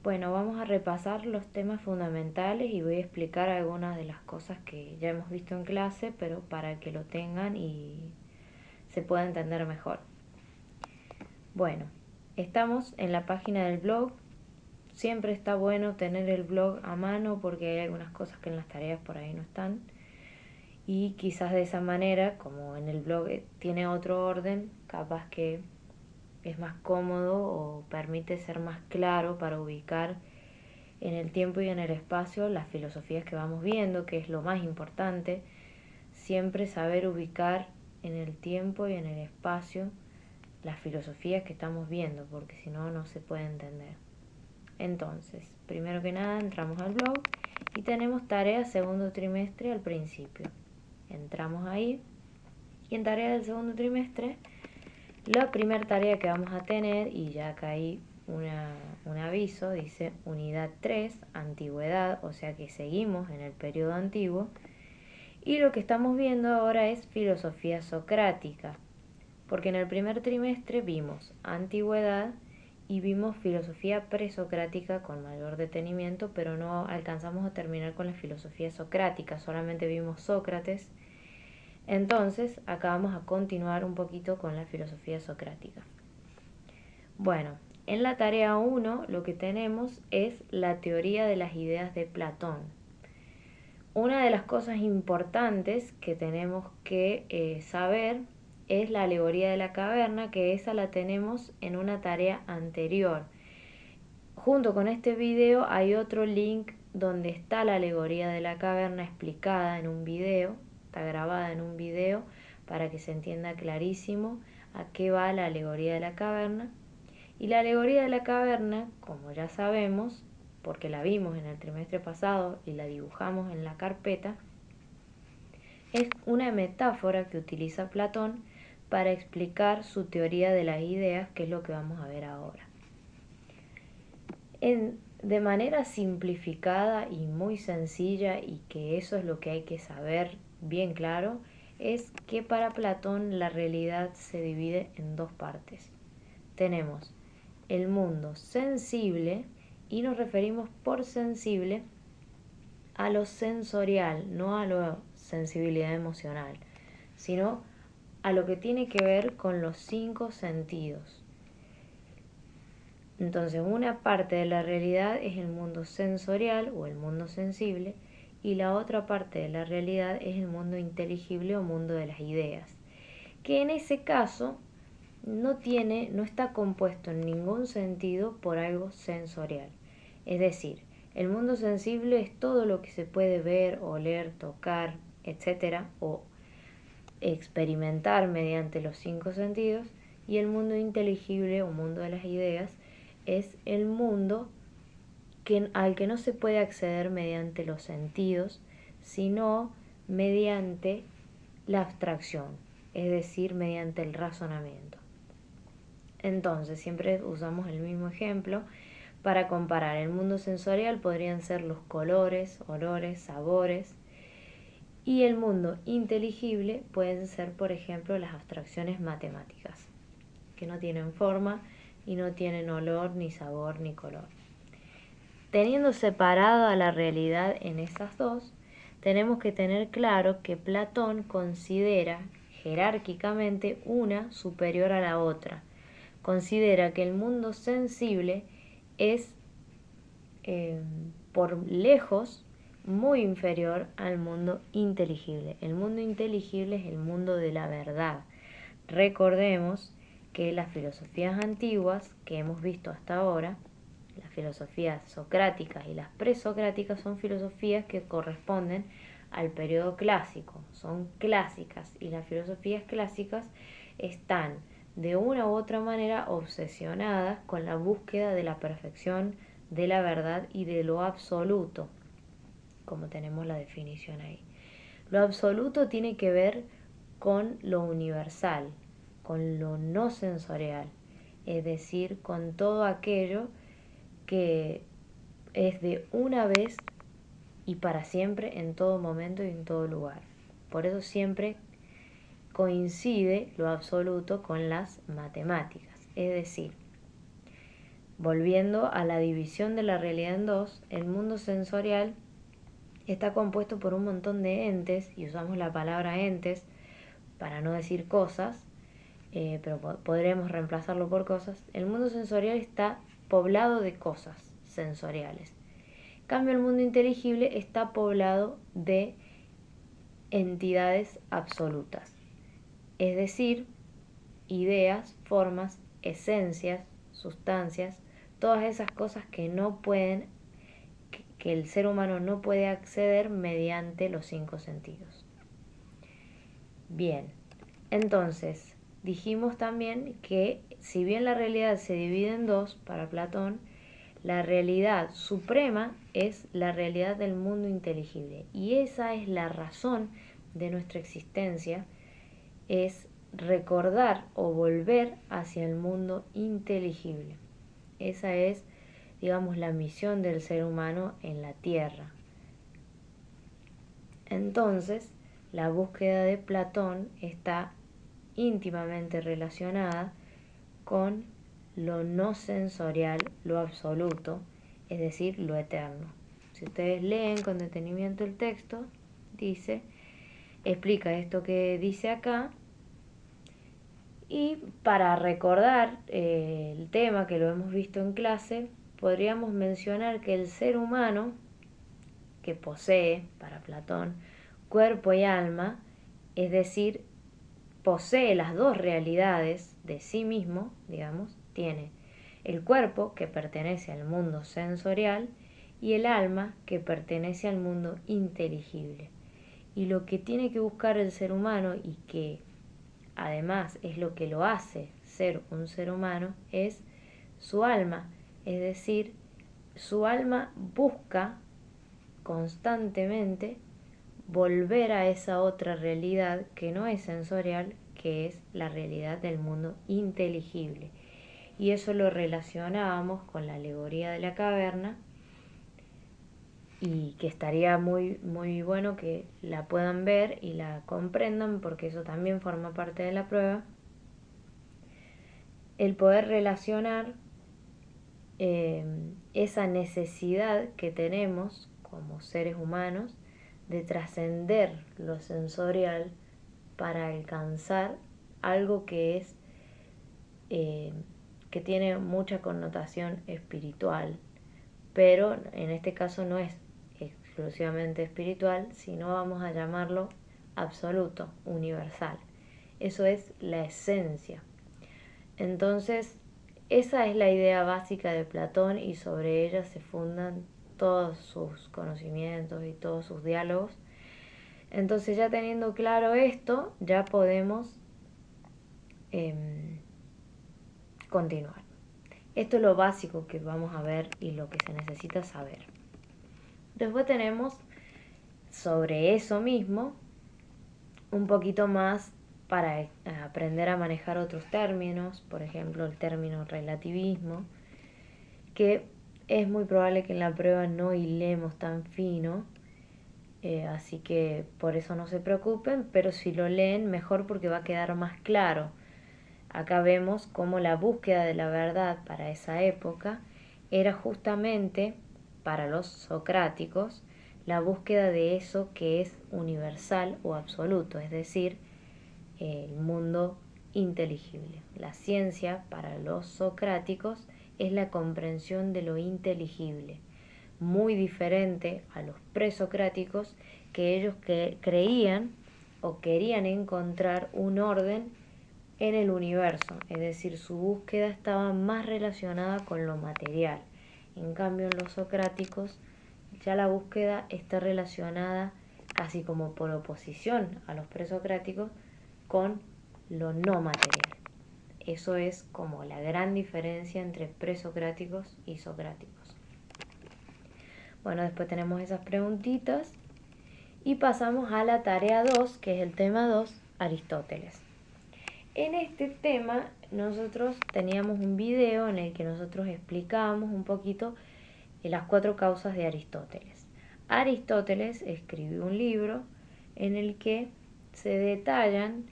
Bueno, vamos a repasar los temas fundamentales y voy a explicar algunas de las cosas que ya hemos visto en clase, pero para que lo tengan y se pueda entender mejor. Bueno, estamos en la página del blog. Siempre está bueno tener el blog a mano porque hay algunas cosas que en las tareas por ahí no están. Y quizás de esa manera, como en el blog tiene otro orden, capaz que es más cómodo o permite ser más claro para ubicar en el tiempo y en el espacio las filosofías que vamos viendo, que es lo más importante. Siempre saber ubicar en el tiempo y en el espacio las filosofías que estamos viendo, porque si no, no se puede entender. Entonces, primero que nada, entramos al blog y tenemos tarea segundo trimestre al principio. Entramos ahí y en tarea del segundo trimestre, la primera tarea que vamos a tener, y ya acá hay un aviso, dice unidad 3, antigüedad, o sea que seguimos en el periodo antiguo. Y lo que estamos viendo ahora es filosofía socrática, porque en el primer trimestre vimos antigüedad y vimos filosofía presocrática con mayor detenimiento, pero no alcanzamos a terminar con la filosofía socrática, solamente vimos Sócrates. Entonces, acá vamos a continuar un poquito con la filosofía socrática. Bueno, en la tarea 1 lo que tenemos es la teoría de las ideas de Platón. Una de las cosas importantes que tenemos que saber es la alegoría de la caverna, que esa la tenemos en una tarea anterior. Junto con este video hay otro link donde está la alegoría de la caverna explicada en un video, está grabada en un video para que se entienda clarísimo a qué va la alegoría de la caverna. Y la alegoría de la caverna, como ya sabemos, porque la vimos en el trimestre pasado y la dibujamos en la carpeta, es una metáfora que utiliza Platón para explicar su teoría de las ideas, que es lo que vamos a ver ahora. De manera simplificada y muy sencilla, y que eso es lo que hay que saber bien claro, es que para Platón la realidad se divide en dos partes. Tenemos el mundo sensible, y nos referimos por sensible a lo sensorial, no a la sensibilidad emocional, sino a lo que tiene que ver con los 5 sentidos. Entonces, una parte de la realidad es el mundo sensorial o el mundo sensible, y la otra parte de la realidad es el mundo inteligible o mundo de las ideas, que en ese caso no está compuesto en ningún sentido por algo sensorial. Es decir, el mundo sensible es todo lo que se puede ver, oler, tocar, etcétera, o experimentar mediante los 5 sentidos, y el mundo inteligible o mundo de las ideas es el mundo al que no se puede acceder mediante los sentidos, sino mediante la abstracción, es decir, mediante el razonamiento. Entonces, siempre usamos el mismo ejemplo para comparar. El mundo sensorial podrían ser los colores, olores, sabores, y el mundo inteligible pueden ser, por ejemplo, las abstracciones matemáticas, que no tienen forma y no tienen olor, ni sabor, ni color. Teniendo separada la realidad en esas dos, tenemos que tener claro que Platón considera jerárquicamente una superior a la otra. Considera que el mundo sensible es por lejos muy inferior al mundo inteligible. El mundo inteligible es el mundo de la verdad. Recordemos que las filosofías antiguas que hemos visto hasta ahora, las filosofías socráticas y las presocráticas, son filosofías que corresponden al periodo clásico, son clásicas, y las filosofías clásicas están de una u otra manera obsesionadas con la búsqueda de la perfección, de la verdad y de lo absoluto, como tenemos la definición ahí. Lo absoluto tiene que ver con lo universal, con lo no sensorial, es decir, con todo aquello que es de una vez y para siempre, en todo momento y en todo lugar. Por eso siempre coincide lo absoluto con las matemáticas, es decir, Volviendo a la división de la realidad en dos, el mundo sensorial está compuesto por un montón de entes, y usamos la palabra entes para no decir cosas, pero podremos reemplazarlo por cosas. El mundo sensorial está poblado de cosas sensoriales. En cambio, el mundo inteligible está poblado de entidades absolutas, es decir, ideas, formas, esencias, sustancias, todas esas cosas que no pueden, que el ser humano no puede acceder mediante los 5 sentidos. Bien, entonces dijimos también que si bien la realidad se divide en dos para Platón, la realidad suprema es la realidad del mundo inteligible, y esa es la razón de nuestra existencia, es recordar o volver hacia el mundo inteligible. Esa es, digamos, la misión del ser humano en la Tierra. Entonces, la búsqueda de Platón está íntimamente relacionada con lo no sensorial, lo absoluto, es decir, lo eterno. Si ustedes leen con detenimiento el texto, explica esto que dice acá. Y para recordar el tema que lo hemos visto en clase, podríamos mencionar que el ser humano, que posee, para Platón, cuerpo y alma, es decir, posee las dos realidades de sí mismo, digamos, tiene el cuerpo que pertenece al mundo sensorial y el alma que pertenece al mundo inteligible. Y lo que tiene que buscar el ser humano, y que además es lo que lo hace ser un ser humano, es su alma. Es decir, su alma busca constantemente volver a esa otra realidad que no es sensorial, que es la realidad del mundo inteligible. Y eso lo relacionábamos con la alegoría de la caverna, y que estaría muy, muy bueno que la puedan ver y la comprendan, porque eso también forma parte de la prueba. El poder relacionar esa necesidad que tenemos como seres humanos de trascender lo sensorial para alcanzar algo que es que tiene mucha connotación espiritual, pero en este caso no es exclusivamente espiritual, sino vamos a llamarlo absoluto, universal. Eso es la esencia. Entonces, esa es la idea básica de Platón, y sobre ella se fundan todos sus conocimientos y todos sus diálogos. Entonces, ya teniendo claro esto, ya podemos continuar. Esto es lo básico que vamos a ver y lo que se necesita saber. Después tenemos sobre eso mismo un poquito más para aprender a manejar otros términos, por ejemplo el término relativismo, que es muy probable que en la prueba no hilemos tan fino, así que por eso no se preocupen, pero si lo leen mejor, porque va a quedar más claro. Acá vemos cómo la búsqueda de la verdad para esa época era justamente, para los socráticos, la búsqueda de eso que es universal o absoluto, es decir, el mundo inteligible. La ciencia para los socráticos es la comprensión de lo inteligible, muy diferente a los presocráticos, que ellos creían o querían encontrar un orden en el universo, es decir, su búsqueda estaba más relacionada con lo material. En cambio, en los socráticos ya la búsqueda está relacionada, casi como por oposición a los presocráticos, con lo no material. Eso es como la gran diferencia entre presocráticos y socráticos. Bueno, después tenemos esas preguntitas y pasamos a la tarea 2, que es el tema 2, Aristóteles. En este tema nosotros teníamos un video en el que nosotros explicábamos un poquito las 4 causas de Aristóteles. Aristóteles escribió un libro en el que se detallan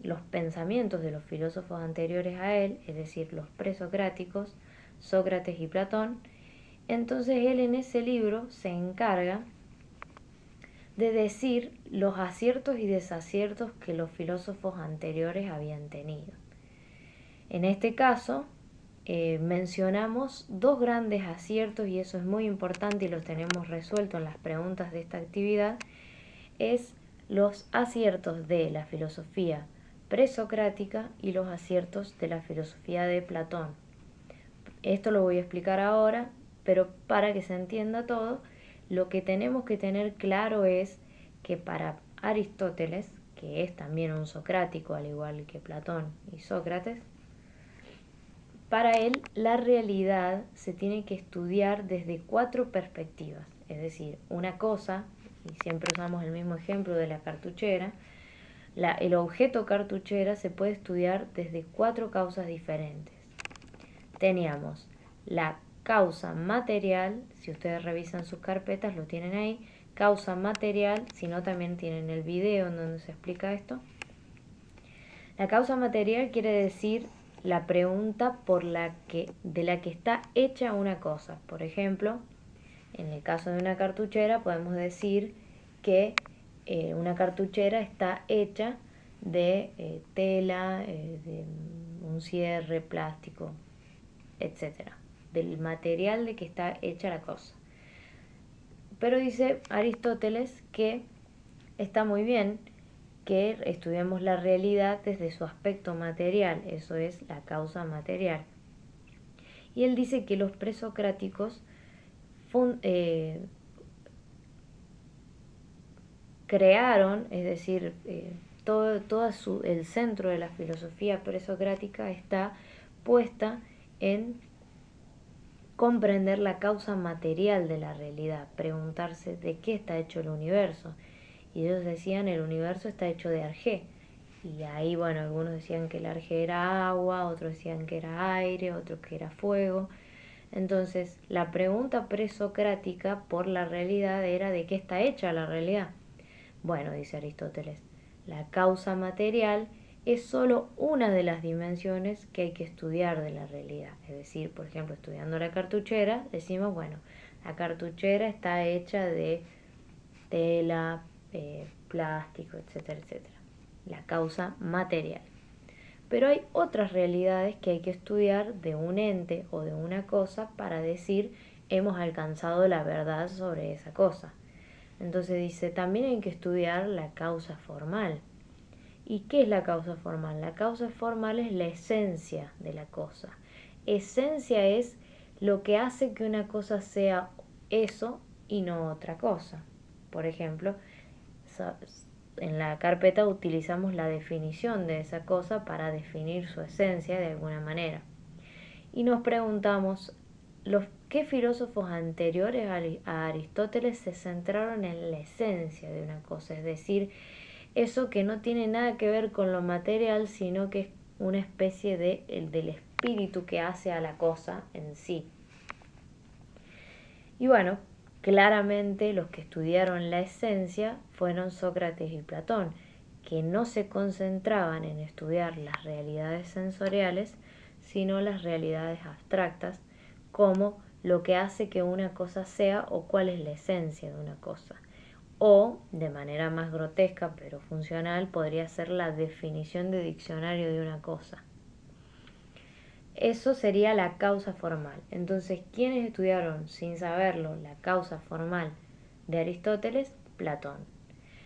los pensamientos de los filósofos anteriores a él, es decir, los presocráticos, Sócrates y Platón. Entonces él en ese libro se encarga de decir los aciertos y desaciertos que los filósofos anteriores habían tenido. En este caso, mencionamos dos grandes aciertos, y eso es muy importante y los tenemos resuelto en las preguntas de esta actividad, es los aciertos de la filosofía presocrática y los aciertos de la filosofía de Platón. Esto lo voy a explicar ahora, pero para que se entienda todo, lo que tenemos que tener claro es que para Aristóteles, que es también un socrático al igual que Platón y Sócrates, para él la realidad se tiene que estudiar desde cuatro perspectivas, es decir, una cosa, y siempre usamos el mismo ejemplo de la cartuchera, el objeto cartuchera se puede estudiar desde cuatro causas diferentes. Teníamos la causa material, si ustedes revisan sus carpetas lo tienen ahí, causa material, si no también tienen el video en donde se explica esto. La causa material quiere decir la pregunta de la que está hecha una cosa. Por ejemplo, en el caso de una cartuchera podemos decir que una cartuchera está hecha de tela, de un cierre, plástico, etcétera, del material de que está hecha la cosa. Pero dice Aristóteles que está muy bien que estudiemos la realidad desde su aspecto material, eso es la causa material. Y él dice que los presocráticos crearon, es decir, el centro de la filosofía presocrática está puesta en comprender la causa material de la realidad, preguntarse de qué está hecho el universo. Y ellos decían el universo está hecho de arjé. Y ahí, bueno, algunos decían que el arjé era agua, otros decían que era aire, otros que era fuego. Entonces, la pregunta presocrática por la realidad era ¿de qué está hecha la realidad? Bueno, dice Aristóteles, la causa material es solo una de las dimensiones que hay que estudiar de la realidad. Es decir, por ejemplo, estudiando la cartuchera, decimos, bueno, la cartuchera está hecha de tela, plástico, etcétera, etcétera. La causa material. Pero hay otras realidades que hay que estudiar de un ente o de una cosa para decir hemos alcanzado la verdad sobre esa cosa. Entonces dice, también hay que estudiar la causa formal. ¿Y qué es la causa formal? La causa formal es la esencia de la cosa. Esencia es lo que hace que una cosa sea eso y no otra cosa. Por ejemplo, en la carpeta utilizamos la definición de esa cosa para definir su esencia de alguna manera. Y nos preguntamos, ¿qué filósofos anteriores a Aristóteles se centraron en la esencia de una cosa? Es decir, eso que no tiene nada que ver con lo material, sino que es una especie del espíritu que hace a la cosa en sí. Y bueno, claramente los que estudiaron la esencia fueron Sócrates y Platón, que no se concentraban en estudiar las realidades sensoriales, sino las realidades abstractas, como lo que hace que una cosa sea o cuál es la esencia de una cosa. O, de manera más grotesca pero funcional, podría ser la definición de diccionario de una cosa. Eso sería la causa formal. Entonces, ¿quiénes estudiaron sin saberlo la causa formal de Aristóteles? Platón.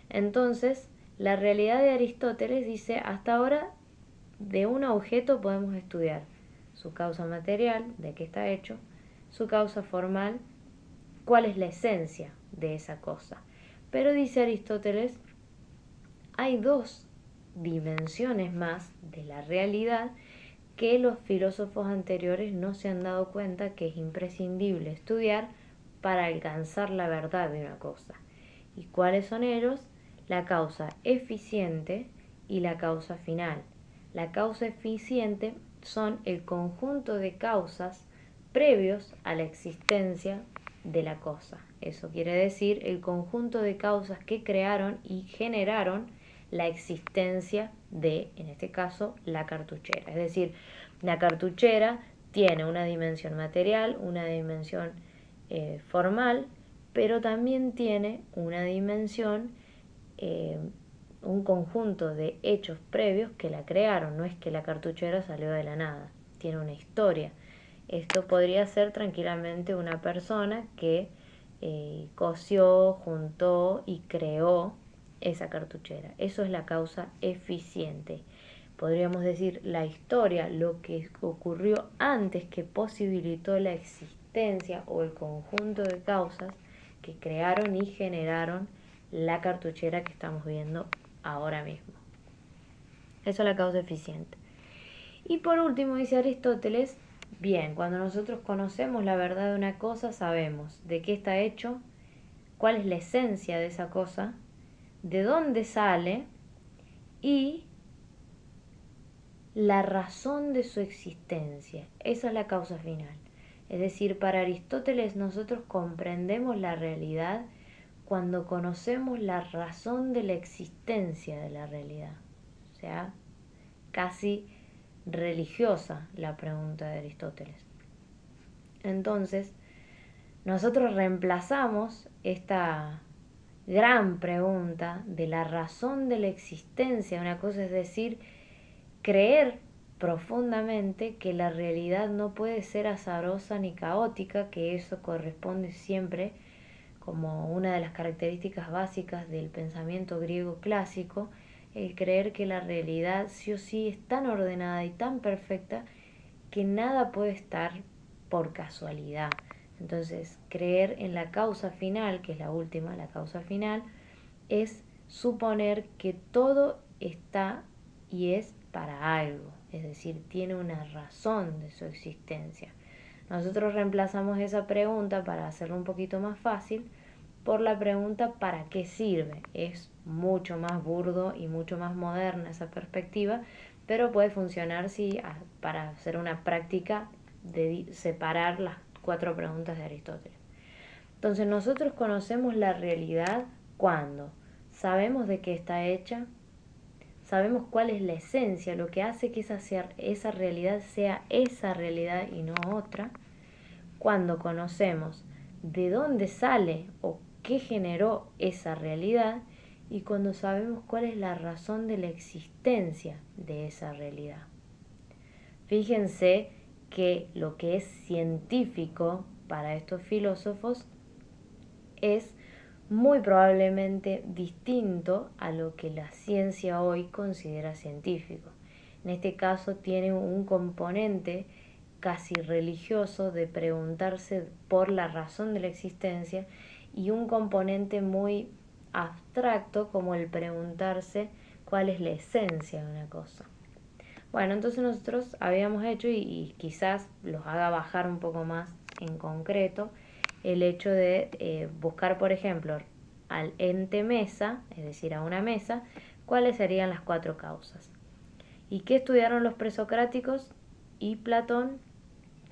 Entonces, la realidad de Aristóteles dice, hasta ahora de un objeto podemos estudiar su causa material, de qué está hecho, su causa formal, cuál es la esencia de esa cosa. Pero dice Aristóteles, hay dos dimensiones más de la realidad que los filósofos anteriores no se han dado cuenta que es imprescindible estudiar para alcanzar la verdad de una cosa. ¿Y cuáles son ellos? La causa eficiente y la causa final. La causa eficiente son el conjunto de causas previos a la existencia de la cosa. Eso quiere decir el conjunto de causas que crearon y generaron la existencia de, en este caso, la cartuchera. Es decir, la cartuchera tiene una dimensión material, una dimensión formal, pero también tiene una dimensión, un conjunto de hechos previos que la crearon. No es que la cartuchera salió de la nada, tiene una historia. Esto podría ser tranquilamente una persona que cosió, juntó y creó esa cartuchera. Eso es la causa eficiente. Podríamos decir la historia, lo que ocurrió antes que posibilitó la existencia o el conjunto de causas que crearon y generaron la cartuchera que estamos viendo ahora mismo. Eso es la causa eficiente. Y por último dice Aristóteles, bien, cuando nosotros conocemos la verdad de una cosa, sabemos de qué está hecho, cuál es la esencia de esa cosa, de dónde sale y la razón de su existencia. Esa es la causa final. Es decir, para Aristóteles nosotros comprendemos la realidad cuando conocemos la razón de la existencia de la realidad. O sea, casi religiosa la pregunta de Aristóteles. Entonces, nosotros reemplazamos esta gran pregunta de la razón de la existencia. Una cosa es decir, creer profundamente que la realidad no puede ser azarosa ni caótica, que eso corresponde siempre como una de las características básicas del pensamiento griego clásico, el creer que la realidad sí o sí es tan ordenada y tan perfecta que nada puede estar por casualidad. Entonces, creer en la causa final, que es la última, la causa final, es suponer que todo está y es para algo, es decir, tiene una razón de su existencia. Nosotros reemplazamos esa pregunta para hacerlo un poquito más fácil por la pregunta ¿para qué sirve? Es mucho más burdo y mucho más moderna esa perspectiva, pero puede funcionar para hacer una práctica de separar las 4 preguntas de Aristóteles. Entonces nosotros conocemos la realidad cuando sabemos de qué está hecha, sabemos cuál es la esencia, lo que hace que esa realidad sea esa realidad y no otra, cuando conocemos de dónde sale o qué generó esa realidad y cuando sabemos cuál es la razón de la existencia de esa realidad. Fíjense que lo que es científico para estos filósofos es muy probablemente distinto a lo que la ciencia hoy considera científico. En este caso tiene un componente casi religioso de preguntarse por la razón de la existencia y un componente muy abstracto como el preguntarse cuál es la esencia de una cosa. Bueno, entonces nosotros habíamos hecho y quizás los haga bajar un poco más en concreto el hecho de buscar, por ejemplo, al ente mesa, es decir, a una mesa, cuáles serían las 4 causas. ¿Y qué estudiaron los presocráticos y Platón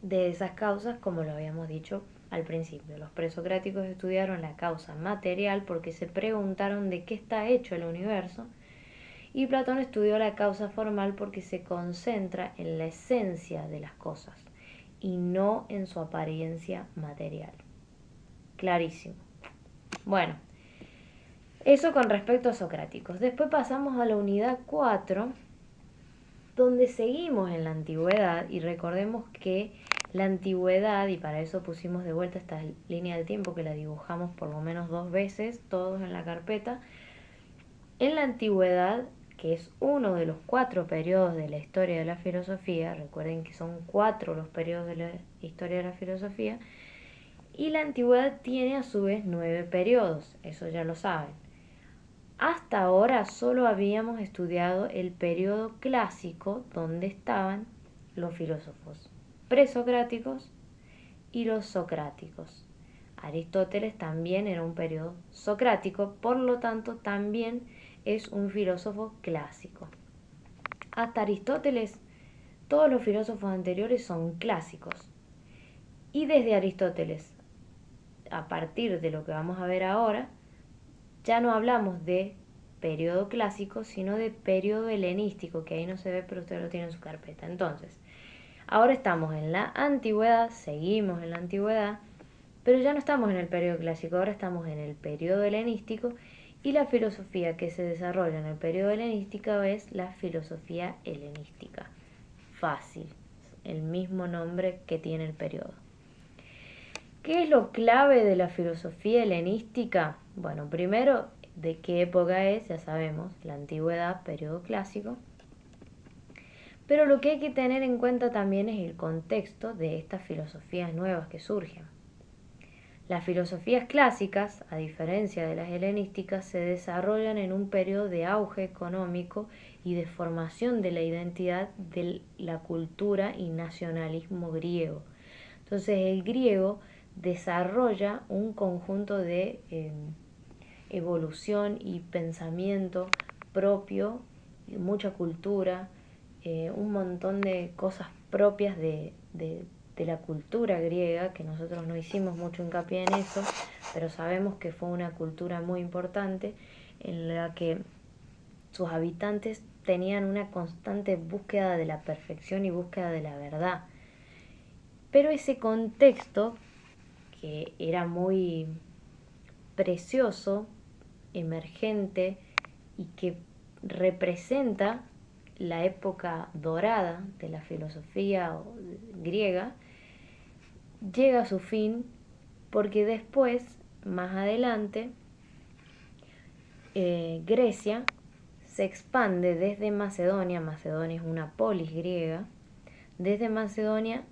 de esas causas? Como lo habíamos dicho al principio, los presocráticos estudiaron la causa material porque se preguntaron de qué está hecho el universo, y Platón estudió la causa formal porque se concentra en la esencia de las cosas y no en su apariencia material. Clarísimo. Bueno, eso con respecto a socráticos. Después pasamos a la unidad 4, donde seguimos en la antigüedad y recordemos que la antigüedad, y para eso pusimos de vuelta esta línea del tiempo que la dibujamos por lo menos 2 veces, todos en la carpeta, en la antigüedad, que es uno de los 4 periodos de la historia de la filosofía, recuerden que son 4 los periodos de la historia de la filosofía, y la antigüedad tiene a su vez 9 periodos, eso ya lo saben. Hasta ahora solo habíamos estudiado el periodo clásico donde estaban los filósofos presocráticos y los socráticos. Aristóteles también era un periodo socrático, por lo tanto también es un filósofo clásico. Hasta Aristóteles todos los filósofos anteriores son clásicos. Y desde Aristóteles, a partir de lo que vamos a ver ahora, ya no hablamos de periodo clásico, sino de periodo helenístico, que ahí no se ve, pero usted lo tiene en su carpeta. Entonces, ahora estamos en la antigüedad, seguimos en la antigüedad, pero ya no estamos en el periodo clásico, ahora estamos en el periodo helenístico, y la filosofía que se desarrolla en el periodo helenístico es la filosofía helenística. Fácil, el mismo nombre que tiene el periodo. ¿Qué es lo clave de la filosofía helenística? Bueno, primero, ¿de qué época es? Ya sabemos, la antigüedad, periodo clásico. Pero lo que hay que tener en cuenta también es el contexto de estas filosofías nuevas que surgen. Las filosofías clásicas, a diferencia de las helenísticas, se desarrollan en un periodo de auge económico y de formación de la identidad de la cultura y nacionalismo griego. Entonces el griego desarrolla un conjunto de evolución y pensamiento propio, mucha cultura, un montón de cosas propias de la cultura griega, que nosotros no hicimos mucho hincapié en eso, pero sabemos que fue una cultura muy importante en la que sus habitantes tenían una constante búsqueda de la perfección y búsqueda de la verdad. Pero ese contexto, que era muy precioso, emergente y que representa la época dorada de la filosofía griega, llega a su fin porque después, más adelante, Grecia se expande desde Macedonia. Macedonia es una polis griega. Desde Macedonia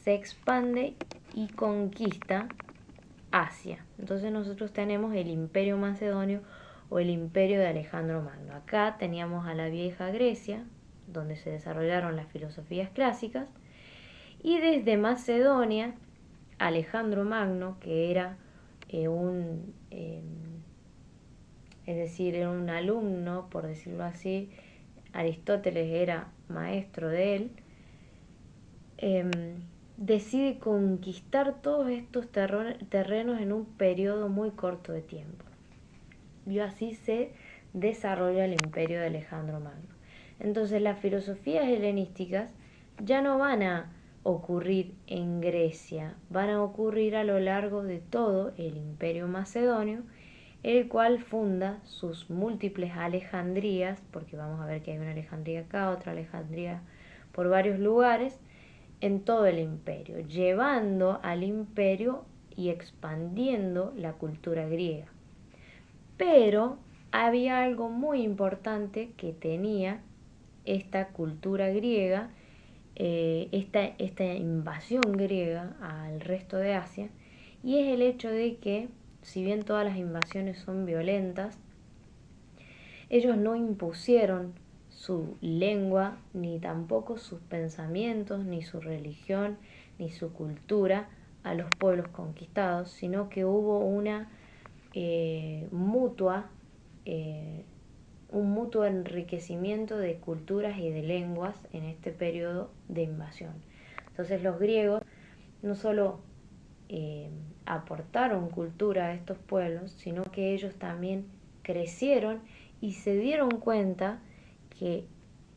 se expande y conquista Asia. Entonces nosotros tenemos el Imperio Macedonio o el Imperio de Alejandro Magno. Acá teníamos a la vieja Grecia, donde se desarrollaron las filosofías clásicas, y desde Macedonia, Alejandro Magno, que era es decir, era un alumno, por decirlo así, Aristóteles era maestro de él, decide conquistar todos estos terrenos en un periodo muy corto de tiempo. Y así se desarrolla el imperio de Alejandro Magno. Entonces las filosofías helenísticas ya no van a ocurrir en Grecia, van a ocurrir a lo largo de todo el imperio macedonio, el cual funda sus múltiples Alejandrías, porque vamos a ver que hay una Alejandría acá, otra Alejandría por varios lugares, en todo el imperio, llevando al imperio y expandiendo la cultura griega. Pero había algo muy importante que tenía esta cultura griega, esta invasión griega al resto de Asia, y es el hecho de que, si bien todas las invasiones son violentas, ellos no impusieron su lengua, ni tampoco sus pensamientos, ni su religión, ni su cultura a los pueblos conquistados, sino que hubo una un mutuo enriquecimiento de culturas y de lenguas en este periodo de invasión. Entonces los griegos no solo aportaron cultura a estos pueblos, sino que ellos también crecieron y se dieron cuenta que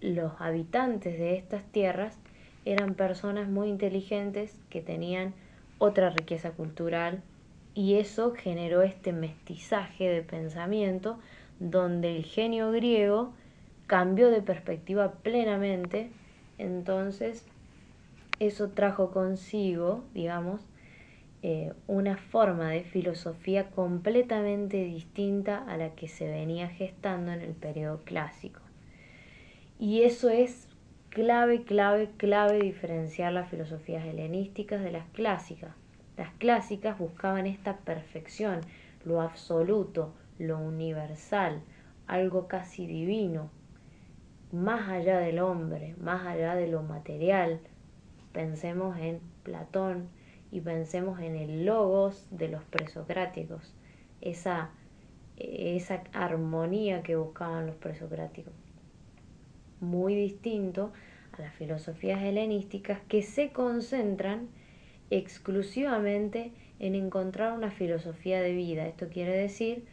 los habitantes de estas tierras eran personas muy inteligentes que tenían otra riqueza cultural, y eso generó este mestizaje de pensamiento donde el genio griego cambió de perspectiva plenamente. Entonces eso trajo consigo, digamos, una forma de filosofía completamente distinta a la que se venía gestando en el periodo clásico. Y eso es clave diferenciar las filosofías helenísticas de las clásicas. Las clásicas buscaban esta perfección, lo absoluto, lo universal, algo casi divino, más allá del hombre, más allá de lo material. Pensemos en Platón y pensemos en el logos de los presocráticos, esa armonía que buscaban los presocráticos. Muy distinto a las filosofías helenísticas, que se concentran exclusivamente en encontrar una filosofía de vida. Esto quiere decir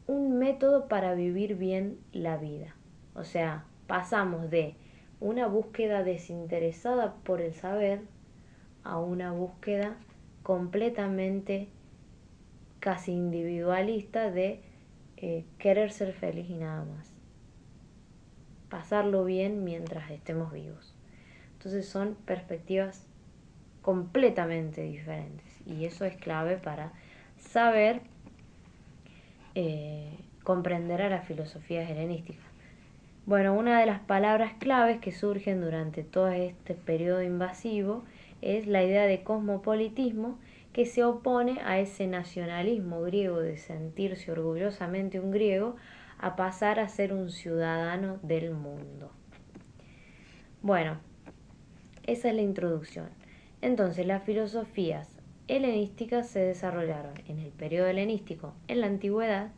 un método para vivir bien la vida. O sea, pasamos de una búsqueda desinteresada por el saber a una búsqueda completamente casi individualista de querer ser feliz y nada más. Pasarlo bien mientras estemos vivos. Entonces son perspectivas completamente diferentes y eso es clave para saber comprender a las filosofías helenísticas. Bueno, una de las palabras claves que surgen durante todo este periodo invasivo es la idea de cosmopolitismo, que se opone a ese nacionalismo griego de sentirse orgullosamente un griego a pasar a ser un ciudadano del mundo. Bueno, esa es la introducción. Entonces, las filosofías helenísticas se desarrollaron en el periodo helenístico, en la antigüedad,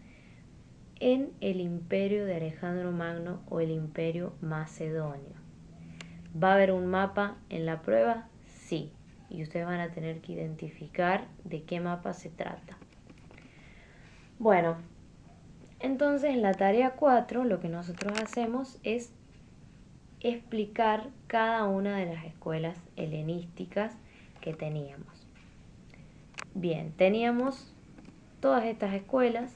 en el imperio de Alejandro Magno o el imperio macedonio. ¿Va a haber un mapa en la prueba? Sí. Y ustedes van a tener que identificar de qué mapa se trata. Bueno, entonces en la tarea 4 lo que nosotros hacemos es explicar cada una de las escuelas helenísticas que teníamos. Bien, teníamos todas estas escuelas,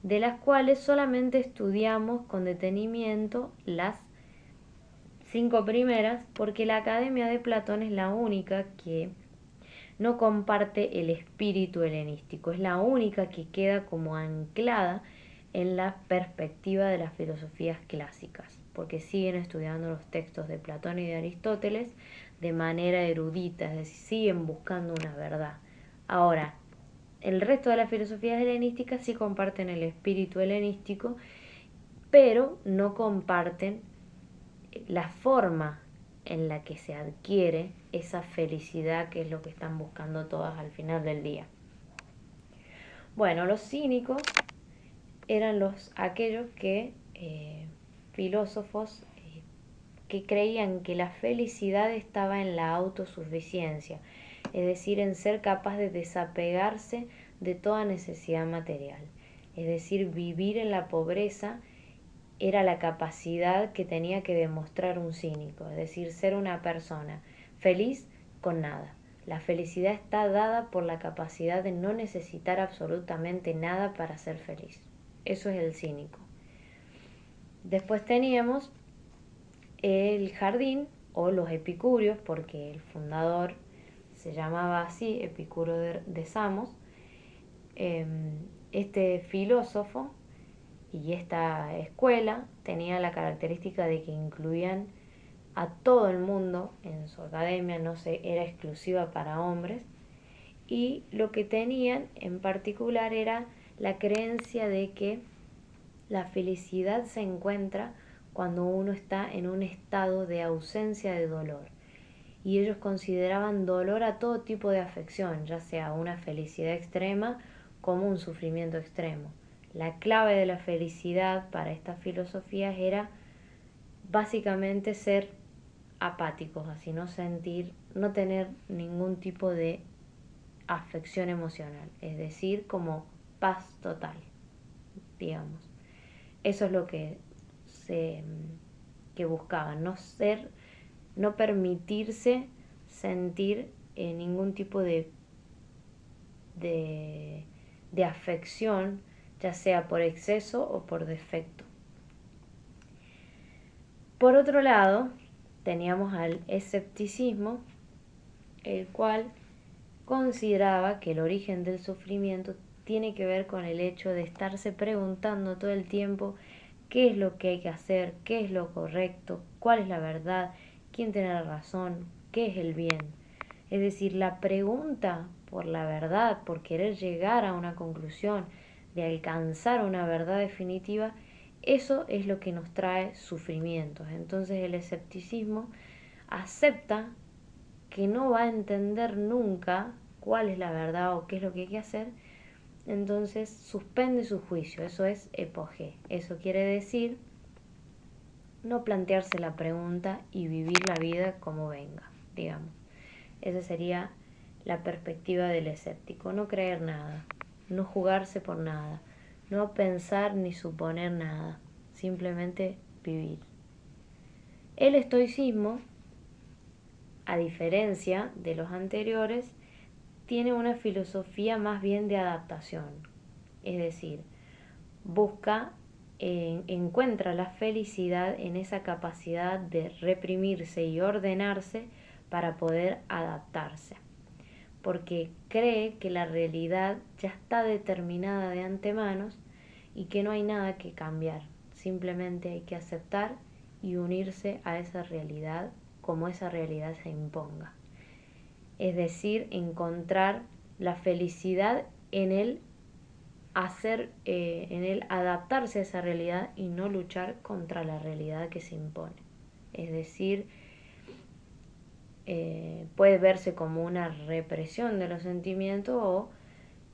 de las cuales solamente estudiamos con detenimiento las 5 primeras, porque la Academia de Platón es la única que no comparte el espíritu helenístico, es la única que queda como anclada en la perspectiva de las filosofías clásicas, porque siguen estudiando los textos de Platón y de Aristóteles de manera erudita, es decir, siguen buscando una verdad. Ahora, el resto de las filosofías helenísticas sí comparten el espíritu helenístico, pero no comparten la forma en la que se adquiere esa felicidad que es lo que están buscando todas al final del día. Bueno, los cínicos eran aquellos filósofos que creían que la felicidad estaba en la autosuficiencia, es decir, en ser capaz de desapegarse de toda necesidad material, es decir, vivir en la pobreza era la capacidad que tenía que demostrar un cínico, es decir, ser una persona feliz con nada. La felicidad está dada por la capacidad de no necesitar absolutamente nada para ser feliz. Eso es el cínico. Después teníamos el jardín o los epicúreos, porque el fundador se llamaba así, Epicuro de Samos. Este filósofo y esta escuela tenía la característica de que incluían a todo el mundo en su academia, no era exclusiva para hombres, y lo que tenían en particular era la creencia de que la felicidad se encuentra cuando uno está en un estado de ausencia de dolor. Y ellos consideraban dolor a todo tipo de afección, ya sea una felicidad extrema como un sufrimiento extremo. La clave de la felicidad para estas filosofías era básicamente ser apáticos, así no sentir, no tener ningún tipo de afección emocional, es decir, como paz total, digamos. Eso es lo que que buscaban, no permitirse sentir ningún tipo de afección, ya sea por exceso o por defecto. Por otro lado, teníamos al escepticismo, el cual consideraba que el origen del sufrimiento tiene que ver con el hecho de estarse preguntando todo el tiempo qué es lo que hay que hacer, qué es lo correcto, cuál es la verdad, quién tiene la razón, qué es el bien. Es decir, la pregunta por la verdad, por querer llegar a una conclusión, de alcanzar una verdad definitiva, eso es lo que nos trae sufrimientos. Entonces el escepticismo acepta que no va a entender nunca cuál es la verdad o qué es lo que hay que hacer, entonces suspende su juicio. Eso es epogé. Eso quiere decir no plantearse la pregunta y vivir la vida como venga, digamos. Esa sería la perspectiva del escéptico. No creer nada, no jugarse por nada, no pensar ni suponer nada, simplemente vivir. El estoicismo, a diferencia de los anteriores, tiene una filosofía más bien de adaptación, es decir, encuentra la felicidad en esa capacidad de reprimirse y ordenarse para poder adaptarse, porque cree que la realidad ya está determinada de antemano y que no hay nada que cambiar, simplemente hay que aceptar y unirse a esa realidad como esa realidad se imponga. Es decir, encontrar la felicidad en en el adaptarse a esa realidad y no luchar contra la realidad que se impone. Es decir, puede verse como una represión de los sentimientos o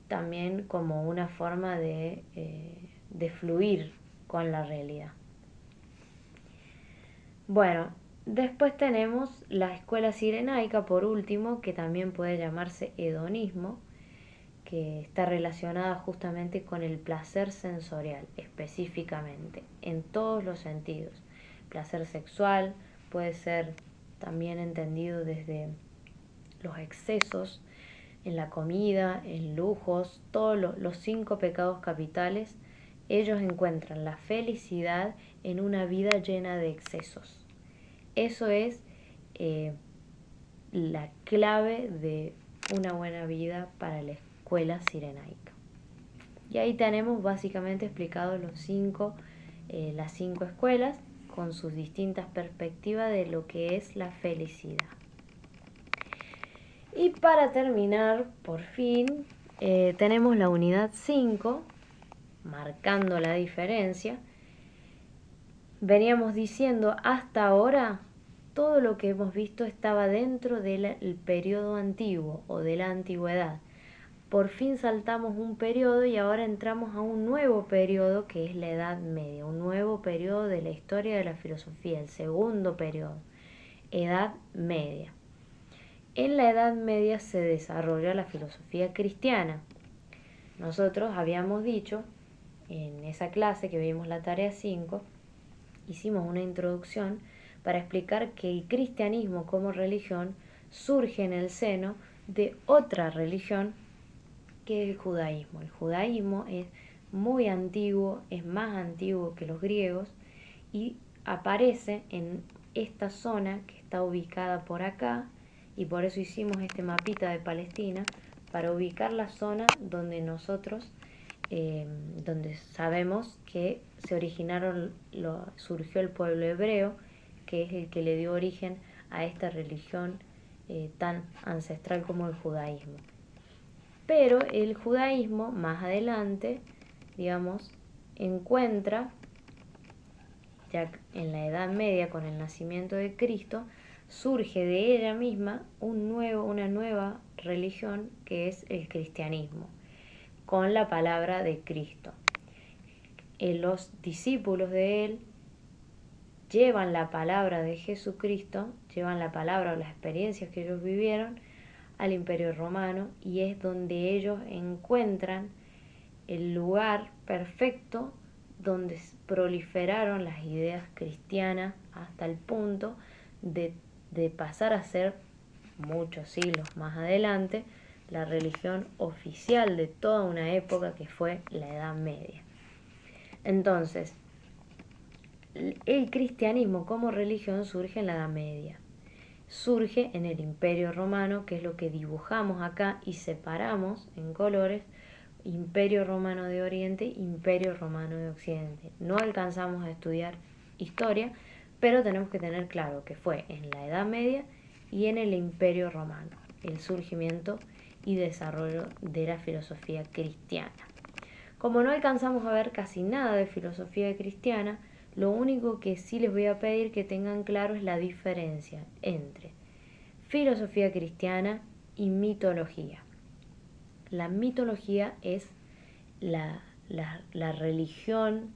también como una forma de fluir con la realidad. Bueno, después tenemos la escuela cirenaica, por último, que también puede llamarse hedonismo, que está relacionada justamente con el placer sensorial, específicamente, en todos los sentidos. Placer sexual puede ser también entendido desde los excesos en la comida, en lujos, todos los 5 pecados capitales. Ellos encuentran la felicidad en una vida llena de excesos. Eso es la clave de una buena vida para la escuela cirenaica. Y ahí tenemos básicamente explicados las 5 escuelas con sus distintas perspectivas de lo que es la felicidad. Y para terminar, por fin, tenemos la unidad 5, marcando la diferencia. Veníamos diciendo hasta ahora, todo lo que hemos visto estaba dentro del periodo antiguo o de la antigüedad. Por fin saltamos un periodo y ahora entramos a un nuevo periodo que es la Edad Media, un nuevo periodo de la historia de la filosofía, el segundo periodo, Edad Media. En la Edad Media se desarrolla la filosofía cristiana. Nosotros habíamos dicho en esa clase que vimos la tarea 5, hicimos una introducción para explicar que el cristianismo como religión surge en el seno de otra religión que es el judaísmo. El judaísmo es muy antiguo, es más antiguo que los griegos y aparece en esta zona que está ubicada por acá, y por eso hicimos este mapita de Palestina para ubicar la zona donde nosotros donde sabemos que se surgió el pueblo hebreo, que es el que le dio origen a esta religión tan ancestral como el judaísmo. Pero el judaísmo más adelante, digamos, encuentra, ya en la Edad Media con el nacimiento de Cristo, surge de ella misma una nueva religión que es el cristianismo, con la palabra de Cristo. Los discípulos de él llevan la palabra de Jesucristo, llevan la palabra o las experiencias que ellos vivieron al Imperio Romano, y es donde ellos encuentran el lugar perfecto donde proliferaron las ideas cristianas hasta el punto de pasar a ser, muchos siglos más adelante, la religión oficial de toda una época que fue la Edad Media. Entonces, el cristianismo como religión surge en la Edad Media. Surge en el Imperio Romano, que es lo que dibujamos acá y separamos en colores: Imperio Romano de Oriente, Imperio Romano de Occidente. No alcanzamos a estudiar historia, pero tenemos que tener claro que fue en la Edad Media y en el Imperio Romano el surgimiento y desarrollo de la filosofía cristiana. Como no alcanzamos a ver casi nada de filosofía cristiana, lo único que sí les voy a pedir que tengan claro es la diferencia entre filosofía cristiana y mitología. La mitología es la religión.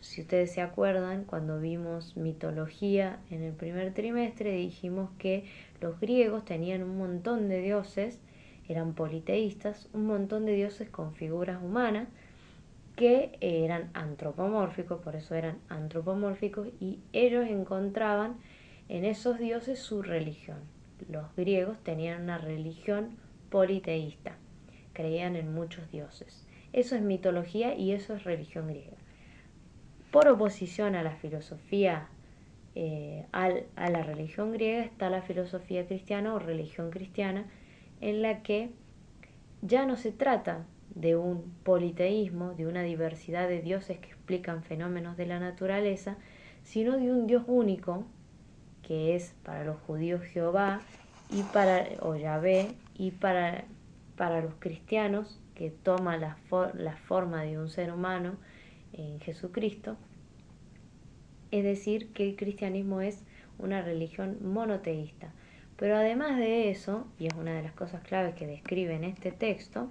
Si ustedes se acuerdan, cuando vimos mitología en el primer trimestre, dijimos que los griegos tenían un montón de dioses, eran politeístas, un montón de dioses con figuras humanas, que eran antropomórficos, por eso eran antropomórficos, y ellos encontraban en esos dioses su religión. Los griegos tenían una religión politeísta, creían en muchos dioses. Eso es mitología y eso es religión griega. Por oposición a la filosofía, a la religión griega, está la filosofía cristiana o religión cristiana, en la que ya no se trata de un politeísmo, de una diversidad de dioses que explican fenómenos de la naturaleza, sino de un Dios único, que es para los judíos Jehová, o Yahvé, y para los cristianos, que toma la forma de un ser humano en Jesucristo. Es decir, que el cristianismo es una religión monoteísta. Pero además de eso, y es una de las cosas claves que describe en este texto,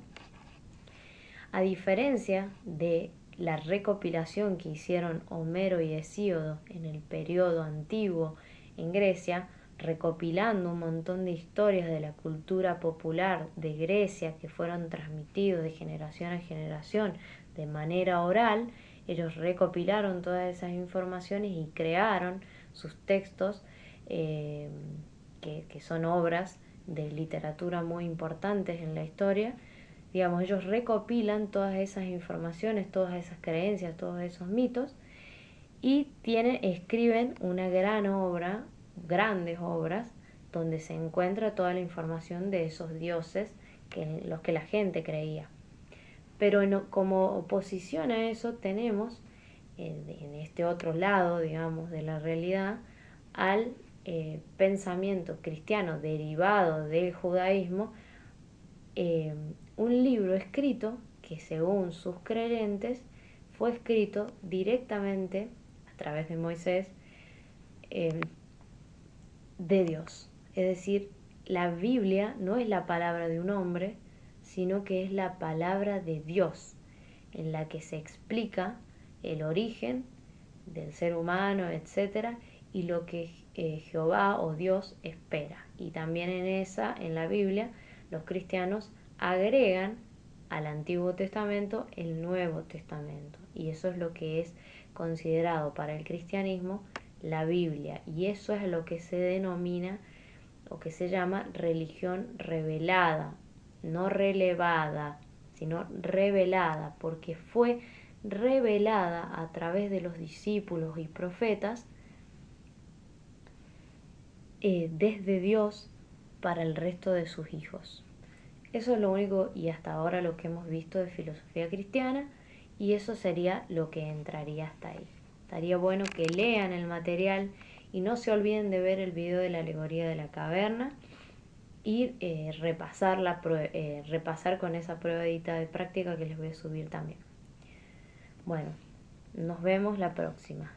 a diferencia de la recopilación que hicieron Homero y Hesíodo en el periodo antiguo en Grecia, recopilando un montón de historias de la cultura popular de Grecia que fueron transmitidos de generación a generación de manera oral, ellos recopilaron todas esas informaciones y crearon sus textos, que son obras de literatura muy importantes en la historia. Digamos, ellos recopilan todas esas informaciones, todas esas creencias, todos esos mitos, y escriben una gran obra, grandes obras, donde se encuentra toda la información de esos dioses los que la gente creía. Pero como oposición a eso tenemos, en este otro lado, digamos, de la realidad, al pensamiento cristiano derivado del judaísmo, un libro escrito que, según sus creyentes, fue escrito directamente a través de Moisés, de Dios. Es decir, la Biblia no es la palabra de un hombre, sino que es la palabra de Dios, en la que se explica el origen del ser humano, etc., y lo que Jehová o Dios espera. Y también en la Biblia, los cristianos agregan al Antiguo Testamento el Nuevo Testamento. Y eso es lo que es considerado para el cristianismo la Biblia. Y eso es lo que se denomina o que se llama religión revelada, no relevada, sino revelada, porque fue revelada a través de los discípulos y profetas, desde Dios para el resto de sus hijos. Eso es lo único y hasta ahora lo que hemos visto de filosofía cristiana, y eso sería lo que entraría hasta ahí. Estaría bueno que lean el material y no se olviden de ver el video de la alegoría de la caverna y repasar con esa pruebita de práctica que les voy a subir también. Bueno, nos vemos la próxima.